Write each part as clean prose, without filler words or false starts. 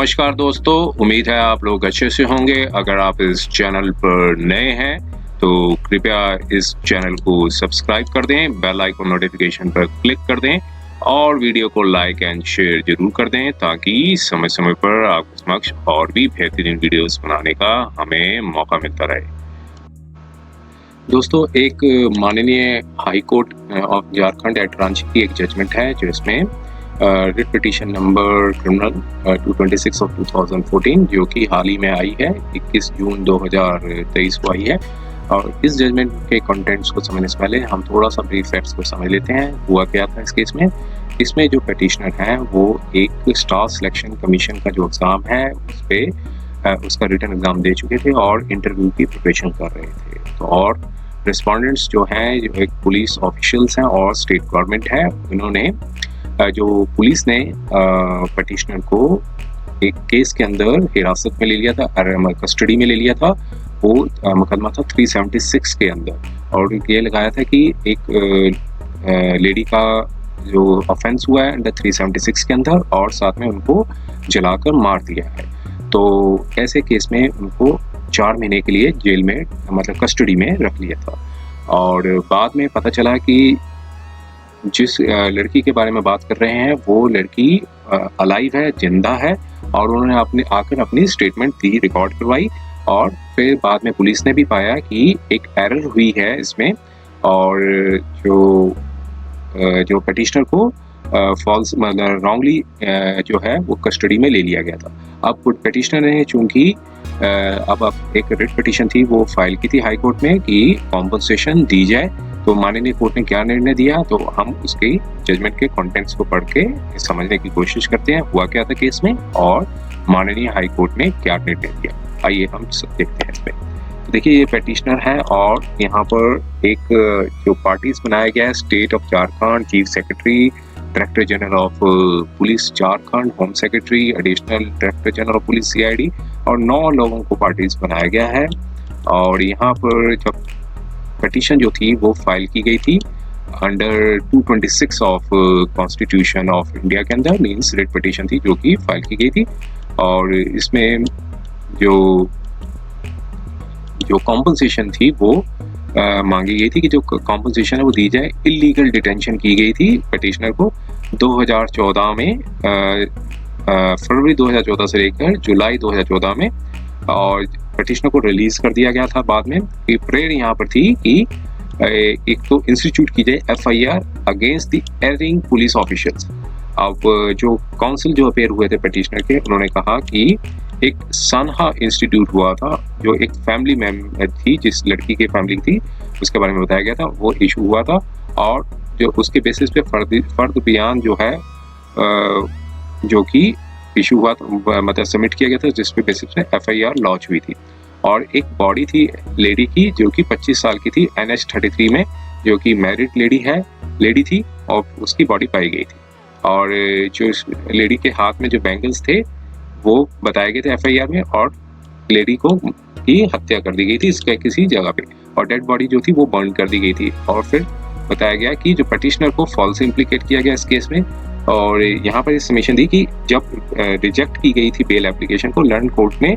नमस्कार दोस्तों, उम्मीद है आप लोग अच्छे से होंगे। अगर आप इस चैनल पर नए हैं तो कृपया इस चैनल को सब्सक्राइब कर दें, बेल आइकन नोटिफिकेशन पर क्लिक कर दें और वीडियो को लाइक एंड शेयर जरूर कर दें ताकि समय समय पर आपके समक्ष और भी बेहतरीन वीडियोस बनाने का हमें मौका मिलता रहे। दोस्तों, एक माननीय high court of Jharkhand at Ranchi की एक जजमेंट है जिसमें writ petition number criminal 226 of 2014 जो कि हाल ही में आई है, 21 जून 2023 को आई है। और इस जजमेंट के कंटेंट्स को समझने से पहले हम थोड़ा सा ब्रीफ फैक्ट्स को समझ लेते हैं। हुआ क्या था इस केस में। इसमें जो पिटिशनर है वो एक स्टाफ सिलेक्शन कमीशन का जो एग्ज़ाम है उस पर उसका रिटन एग्ज़ाम दे चुके थे और इंटरव्यू की प्रिपरेशन कर रहे थे। तो और रिस्पोंडेंट्स जो हैं, जो एक पुलिस ऑफिशियल्स हैं और स्टेट गवर्नमेंट है, इन्होंने जो पुलिस ने पिटिशनर को एक केस के अंदर हिरासत में ले लिया था, कस्टडी में ले लिया था। वो मुकदमा था 376 के अंदर और ये लगाया था कि एक लेडी का जो ऑफेंस हुआ है अंडर 376 के अंदर और साथ में उनको जलाकर मार दिया है। तो ऐसे केस में उनको 4 महीने के लिए जेल में मतलब कस्टडी में रख लिया था। और बाद में पता चला कि जिस लड़की के बारे में बात कर रहे हैं वो लड़की अलाइव है, जिंदा है और उन्होंने आकर अपनी स्टेटमेंट दी, रिकॉर्ड करवाई। और फिर बाद में पुलिस ने भी पाया कि एक एरर हुई है इसमें और जो पिटिशनर को फॉल्स मतलब रॉन्गली जो है वो कस्टडी में ले लिया गया था। अब पिटिशनर ने चूंकि अब एक रिट पिटीशन थी वो फाइल की थी हाई कोर्ट में कि कॉम्पनसेशन दी जाए। तो माननीय कोर्ट ने क्या निर्णय दिया तो हम उसके जजमेंट के कंटेंट्स को पढ़ के समझने की कोशिश करते हैं। हुआ क्या था केस में और माननीय हाई कोर्ट ने क्या निर्णय दिया, आइए हम सब देखते हैं इसमें। तो देखिए, ये पिटिशनर है और यहाँ पर एक जो पार्टीज बनाया गया है, state of Jharkhand, chief secretary, director general of police Jharkhand, home secretary, additional director general of police CID और 9 लोगों को पार्टीज बनाया गया है। और यहाँ पर जब पिटीशन जो थी वो फाइल की गई थी under 226 of constitution of India के अंदर, मीन्स रिट पिटीशन थी जो कि फाइल की गई थी। और इसमें जो कॉम्पनसेशन थी वो मांगी गई थी कि जो कॉम्पनसेशन है वो दी जाए। इलीगल डिटेंशन की गई थी पिटिशनर को 2014 में, फरवरी 2014 से लेकर जुलाई 2014 में, और पिटिशनर को रिलीज कर दिया गया था बाद में। कि प्रेयर यहाँ पर थी कि एक तो इंस्टीट्यूट की जाए FIR against the erring police officials. अब जो काउंसिल जो अपेयर हुए थे पिटिशनर के, उन्होंने कहा कि एक सनहा इंस्टीट्यूट हुआ था जो एक फैमिली मेंबर थी, जिस लड़की की फैमिली थी उसके बारे में बताया गया था, वो इशू हुआ था। और जो उसके बेसिस पे फर्द बयान जो है जो कि इशू हुआ था, मतलब सबमिट किया गया था, जिस पे बेसिस पे FIR लॉन्च हुई थी। और एक बॉडी थी लेडी की जो कि 25 साल की थी, NH-33 में, जो कि मैरिड लेडी थी और उसकी बॉडी पाई गई थी। और जो इस लेडी के हाथ में जो बैंगल्स थे वो बताए गए थे FIR में, और लेडी को की हत्या कर दी गई थी इसके किसी जगह पे, और डेड बॉडी जो थी वो बर्न कर दी गई थी। और फिर बताया गया कि जो पिटिशनर को फॉल्स इम्प्लीकेट किया गया इस केस में। और यहाँ पर सबमिशन दी कि जब रिजेक्ट की गई थी बेल एप्लीकेशन को, लंदन कोर्ट ने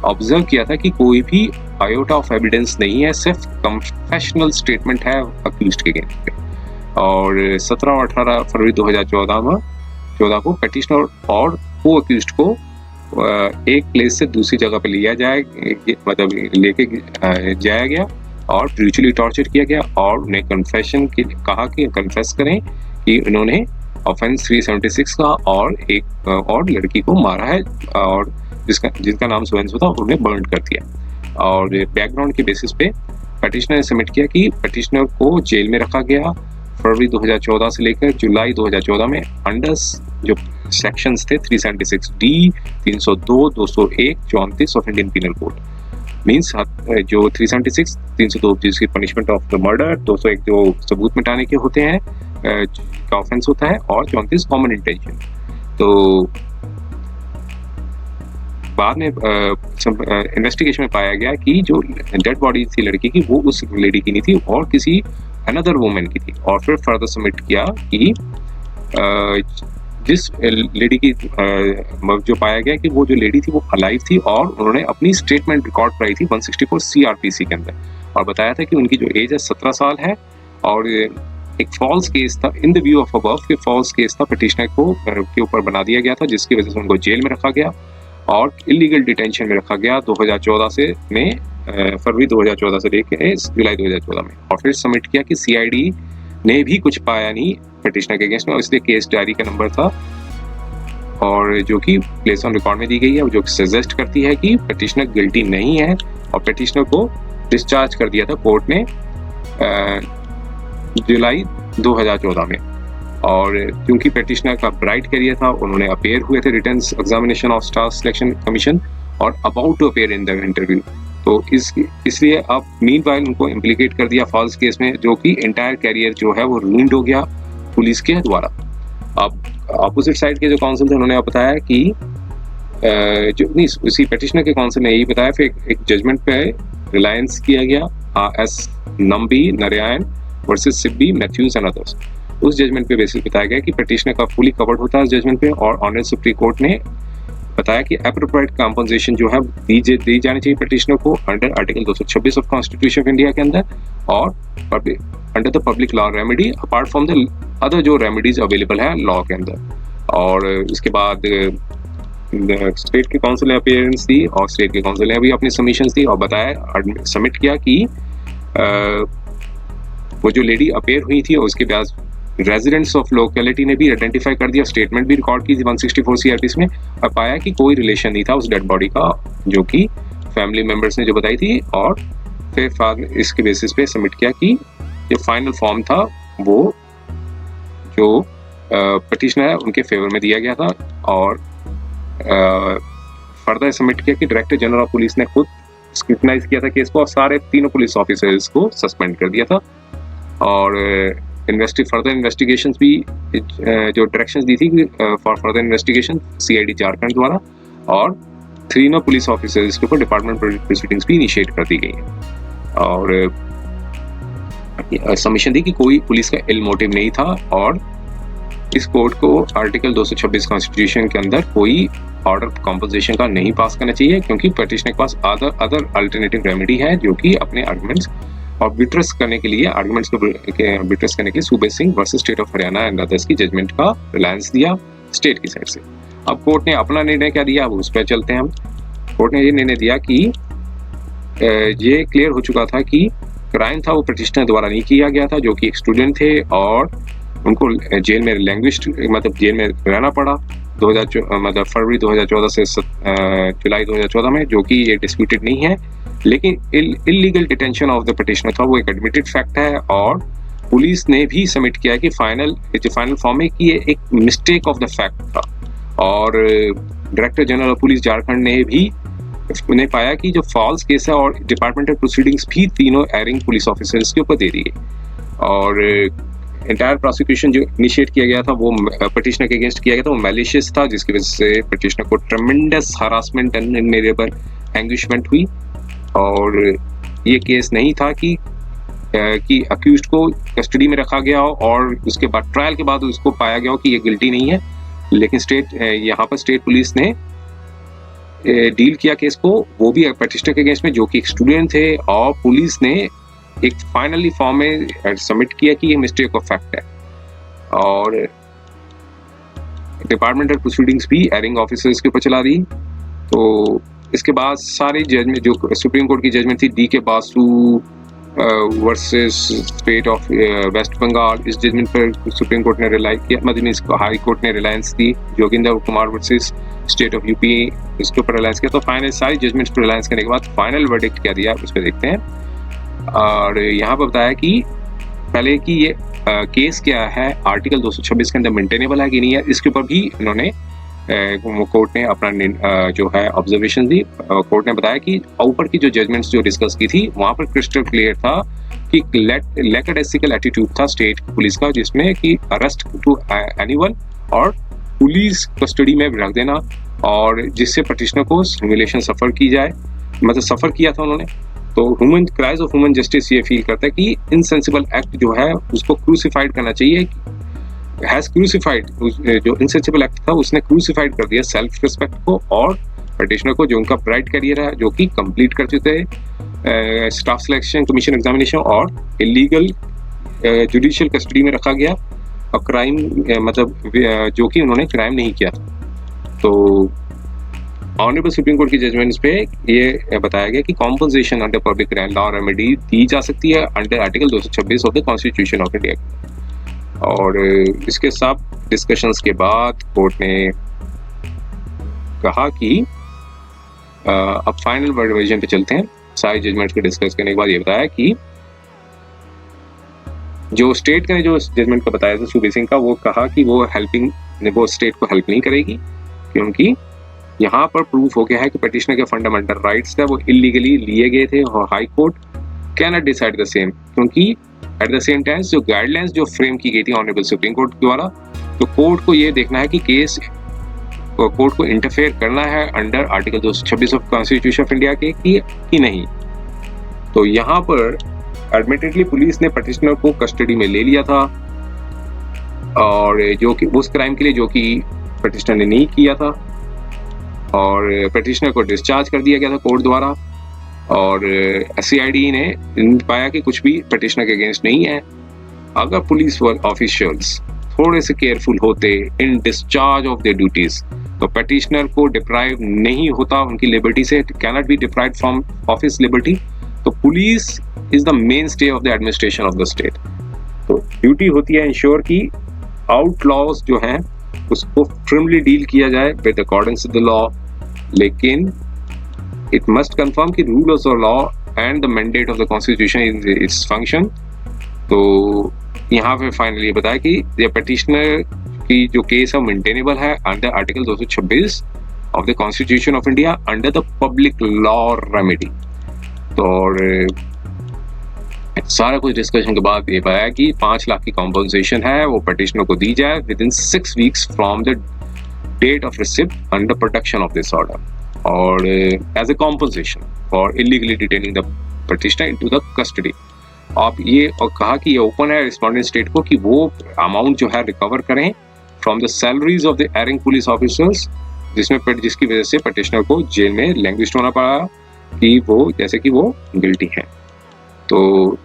ऑब्जर्व किया था कि कोई भी आयोटा ऑफ एविडेंस नहीं है, सिर्फ कंफेशनल स्टेटमेंट है अक्यूज्ड के अगेंस्ट पे। और 17 और 18 फरवरी 2014 को पिटिशनर और को अक्यूज्ड को एक प्लेस से दूसरी जगह पे लिया जाए, मतलब लेके जाया गया और ब्रूटली टॉर्चर किया गया और उन्हें कन्फेशन कहा कि कन्फेस करें कि उन्होंने ऑफेंस 376 का और एक और लड़की को मारा है और जिनका नाम सुवेंसु था, उन्हें बर्न कर दिया। और बैकग्राउंड के बेसिस पे पिटिशनर ने सबमिट किया कि पिटिशनर को जेल में रखा गया फरवरी 2014 से लेकर जुलाई 2014 में अंडर जो सेक्शंस थे 376D, 302, 201, 34 of Indian penal code. Means जो 376, 302 जिसकी पनिशमेंट ऑफ द मर्डर, 201 जो सबूत मिटाने के होते हैं का ऑफेंस होता है, और 34 कॉमन इंटेंशन। तो बाद में इन्वेस्टिगेशन में पाया गया कि जो डेड बॉडी थी लड़की की वो उस लेडी की नहीं थी और किसी अनदर वुमेन की थी। और फिर फर्दर सबमिट किया कि जिस लेडी की जो पाया गया कि वो जो लेडी थी वो अलाइव थी और उन्होंने अपनी स्टेटमेंट रिकॉर्ड कराई थी 164 सीआरपीसी के अंदर और बताया था कि उनकी जो एज है 17 साल है और एक फॉल्स केस था in the view of above कि फॉल्स केस था पिटिशनर को के ऊपर बना दिया गया था जिसकी वजह से उनको जेल में रखा गया और इलीगल डिटेंशन में रखा गया 2014 से में फरवरी 2014 से लेकर जुलाई 2014 में और फिर सबमिट किया कि सीआईडी ने भी कुछ पाया नहीं पिटिशनर के अगेंस्ट में और इसलिए केस डायरी का नंबर था और जो कि प्लेस ऑन रिकॉर्ड में दी गई है जो सजेस्ट करती है कि पिटिशनर गिल्टी नहीं है और पिटिशनर को डिस्चार्ज कर दिया था कोर्ट ने जुलाई 2014 में और क्योंकि पिटिशनर का ब्राइट करियर था उन्होंने अपेयर हुए थे written examination of staff selection commission और about to appear in the interview तो इसलिए अब मीनवाइल उनको इम्प्लीकेट कर दिया फॉल्स केस में जो कि एंटायर कैरियर जो है वो रूइंड हो गया पुलिस के द्वारा। अब अपोजिट साइड के जो काउंसिल थे उन्होंने बताया कि जो नहीं उसी पिटिशनर के काउंसिल ने यही बताया फिर एक जजमेंट पे रिलायंस किया गया S Nambi Narayan versus Sibi Mathews and others उस जजमेंट पे बेसिस बताया गया कि पिटिशनर का फुली कवर्ड होता है इस जजमेंट पे और ऑनरेबल सुप्रीम कोर्ट ने बताया कि एप्रोप्रिएट कंपनसेशन जो है दी जानी चाहिए पिटिशनर को under article 226 of constitution of India के अंदर और under the public law remedy apart from the other जो रेमेडीज अवेलेबल है लॉ के अंदर और इसके बाद स्टेट के काउंसिल ने अपीयरेंस दी और स्टेट के काउंसिल ने भी अपनी सबमिशंस दी और बताया सबमिट किया कि वो जो लेडी अपेयर हुई थी और उसके बाद रेजिडेंट्स ऑफ लोकेलिटी ने भी आइडेंटिफाई कर दिया स्टेटमेंट भी रिकॉर्ड की थी 164 सीआरपीसी में और पाया कि कोई रिलेशन नहीं था उस डेड बॉडी का जो कि फैमिली मेंबर्स ने जो बताई थी और फिर इसके बेसिस पे सबमिट किया कि जो फाइनल फॉर्म था वो जो पिटिशनर है उनके फेवर में दिया गया था और फर्दर सबमिट किया कि डायरेक्टर जनरल ऑफ पुलिस ने खुद स्क्रूटनाइज किया था केस को और सारे तीनों पुलिस ऑफिसर्स को सस्पेंड कर दिया था और फर्दर इन्वेस्टिगेशंस भी जो डायरेक्शंस दी थी for further investigation CID Jharkhand द्वारा और तीनों पुलिस ऑफिसर्स के ऊपर डिपार्टमेंट प्रोसीडिंग्स भी इनिशिएट कर दी गई हैं और सबमिशन दी कि कोई पुलिस का इल मोटिव नहीं था और इस कोर्ट को आर्टिकल 226 कॉन्स्टिट्यूशन के अंदर कोई ऑर्डर कॉम्पोजिशन का नहीं पास करना चाहिए क्योंकि पिटिशनर के पास अदर अल्टरनेटिव रेमेडी है जो कि अपने आर्गुमेंट्स और विट्रेस करने के लिए आर्गुमेंट्स को विट्रेस करने के लिए सूबे Singh versus state of Haryana and others की जजमेंट का रिलायंस दिया स्टेट की साइड से। अब कोर्ट ने अपना निर्णय क्या दिया अब उस पर चलते हैं हम। कोर्ट ने ये निर्णय दिया कि ये क्लियर हो चुका था कि क्राइम था वो पिटिशनर द्वारा नहीं किया गया था जो कि एक स्टूडेंट थे और उनको जेल में मतलब जेल में रहना पड़ा मतलब फरवरी 2014 से जुलाई 2014 में जो कि ये डिस्प्यूटेड नहीं है लेकिन illegal detention of the petitioner था वो एक एडमिटेड फैक्ट है और पुलिस ने भी सबमिट किया कि फाइनल फॉर्म में कि ये एक मिस्टेक ऑफ द फैक्ट था और director general of police Jharkhand ने भी उन्हें पाया कि जो फॉल्स केस है और डिपार्टमेंटल प्रोसीडिंग्स भी तीनों एरिंग पुलिस ऑफिसर्स के ऊपर दे दी गई और एंटायर प्रोसिक्यूशन जो इनिशिएट किया गया था वो पिटिशनर के अगेंस्ट किया गया था वो मैलिशियस था जिसकी वजह से पिटिशनर को ट्रेमेंडस हरासमेंट एंड इनमेरेबल एंग्विशमेंट हुई और ये केस नहीं था कि अक्यूज्ड को कस्टडी में रखा गया हो और उसके बाद ट्रायल के बाद उसको पाया गया हो कि ये गिल्टी नहीं है लेकिन यहाँ पर स्टेट पुलिस ने डील किया केस को वो भी पिटिशनर के अगेंस्ट में जो कि एक स्टूडेंट थे और पुलिस ने एक फाइनली फॉर्म में सबमिट किया कि ये मिस्टेक ऑफ फैक्ट है और डिपार्टमेंटल प्रोसीडिंग्स भी एरिंग ऑफिसर्स के ऊपर चला दी। तो इसके बाद सारी जजमेंट जो सुप्रीम कोर्ट की जजमेंट थी D K Basu versus state of West Bengal इस जजमेंट पर सुप्रीम कोर्ट ने रिलाई किया मतलब इसको हाई कोर्ट ने रिलायंस दी Joginder Kumar versus state of UP इसके ऊपर रिलायंस किया। तो फाइनल सारी जजमेंट्स पर रिलायंस करने के बाद फाइनल वर्डिक्ट क्या दिया उस पर देखते हैं और यहाँ पर बताया कि पहले कि ये केस क्या है आर्टिकल 226 के अंदर मेंटेनेबल है कि नहीं है इसके ऊपर भी इन्होंने कोर्ट ने अपना जो है ऑब्जर्वेशन दी। कोर्ट ने बताया कि ऊपर की जो जजमेंट्स जो डिस्कस की थी वहाँ पर क्रिस्टल क्लियर था कि लैकडाइसिकल एटीट्यूड था स्टेट पुलिस का जिसमें कि अरेस्ट टू एनीवन और पुलिस कस्टडी में रख देना और जिससे पिटिशनर को ह्यूमिलिएशन सफ़र की जाए मतलब सफ़र किया था उन्होंने। तो human cries of human justice ये फील करता है कि इनसेंसिबल एक्ट जो है उसको क्रूसिफाइड करना चाहिए हैज क्रूसिफाइड, जो इनसेंसिबल एक्ट था उसने क्रूसिफाइड कर दिया सेल्फ रिस्पेक्ट को और पिटिशनर को, जो उनका ब्राइट करियर है, जो कि कंप्लीट कर चुके थे स्टाफ सिलेक्शन कमीशन एग्जामिनेशन, और इलीगल जुडिशियल कस्टडी में रखा गया और क्राइम मतलब जो कि उन्होंने क्राइम नहीं किया था। तो ऑनरेबल सुप्रीम कोर्ट की जजमेंट्स पे ये बताया गया कि compensation under public law remedy दी जा सकती है under article 226 of the constitution of India. और इसके सब डिस्कशंस के बाद कोर्ट ने कहा कि अब फाइनल वर्डिक्ट पे चलते हैं। सारी जजमेंट्स को डिस्कस करने के बाद ये बताया कि जो स्टेट ने जो जजमेंट को बताया था सूबे सिंह का, वो कहा कि वो स्टेट को हेल्प नहीं करेगी, क्योंकि यहाँ पर प्रूफ हो गया है कि पिटिशनर के फंडामेंटल राइट्स थे वो इलीगली लिए गए थे और high court can not decide the same, क्योंकि एट द सेम टाइम जो गाइडलाइंस जो फ्रेम की गई थी ऑनरेबल सुप्रीम कोर्ट द्वारा, तो कोर्ट को ये देखना है कि केस कोर्ट को इंटरफेयर करना है under article 226 of constitution of India के कि नहीं। तो यहाँ पर एडमिटेडली पुलिस ने पिटिशनर को कस्टडी में ले लिया था, और जो कि उस क्राइम के लिए जो कि पिटिशनर ने नहीं किया था, और पिटिशनर को डिस्चार्ज कर दिया गया था कोर्ट द्वारा। और सीआईडी ने पाया कि कुछ भी पिटिशनर के अगेंस्ट नहीं है। अगर पुलिस ऑफिशियल्स थोड़े से केयरफुल होते in discharge of their duties, तो पिटिशनर को डिप्राइव नहीं होता उनकी लिबर्टी से, can not be deprived from office liberty. तो police is the mainstay of the administration of the state. तो ड्यूटी होती है इंश्योर की आउटलॉज जो हैं उसको firmly डील किया जाए with according to the law, लेकिन इट मस्ट कंफर्म कि rules of law and the mandate of the constitution is its function. तो यहाँ पे फाइनली बताया कि ये पिटिशनर की जो केस है मेंटेनेबल है under article 226 of the constitution of India under the public law remedy. तो और सारा कुछ डिस्कशन के बाद ये पाया कि 5 लाख की कॉम्पनसेशन है वो पिटिशनर को दी जाए within 6 weeks from the date of receipt under protection of this order, और as a compensation for illegally detaining the petitioner into the custody. आप ये और कहा कि ये ओपन है रिस्पोंडेंट स्टेट को कि वो अमाउंट जो है रिकवर करें from the salaries of the erring police officers, जिसकी वजह से पिटिशनर को जेल में लैंग्वेज होना पड़ा कि वो जैसे कि वो गिल्टी है। तो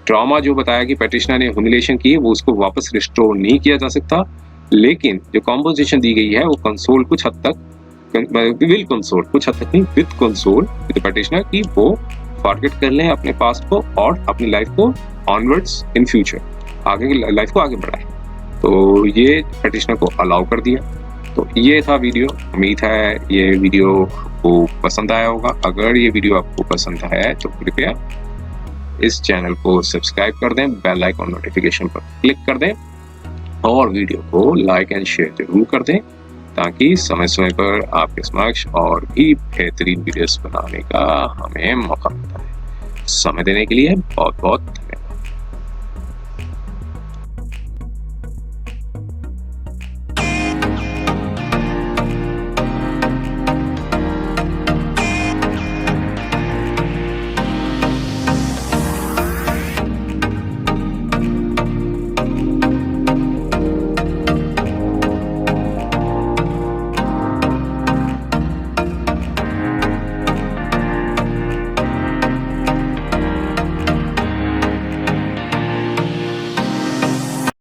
ट्रॉमा जो बताया कि पिटिशनर ने ह्यूमिलिएशन की वो उसको वापस रिस्टोर नहीं किया जा सकता, लेकिन जो कॉम्पोजिशन दी गई है वो कंसोल कुछ हद तक विल कंसोल, कुछ हद तक नहीं विद कंसोल विद पिटिशनर की वो फॉरगेट कर लें अपने पास्ट को और अपनी लाइफ को ऑनवर्ड्स इन फ्यूचर आगे की लाइफ को आगे बढ़ाएं। तो ये पिटिशनर को अलाउ कर दिया। तो ये था वीडियो। उम्मीद है ये वीडियो आपको पसंद आया होगा। अगर ये वीडियो आपको पसंद आया तो कृपया इस चैनल को सब्सक्राइब कर दें, बेल आइकन नोटिफिकेशन पर क्लिक कर दें और वीडियो को लाइक एंड शेयर जरूर कर दें, ताकि समय समय पर आपके समक्ष और भी बेहतरीन वीडियोस बनाने का हमें मौका मिलता है। समय देने के लिए बहुत बहुत धन्यवाद।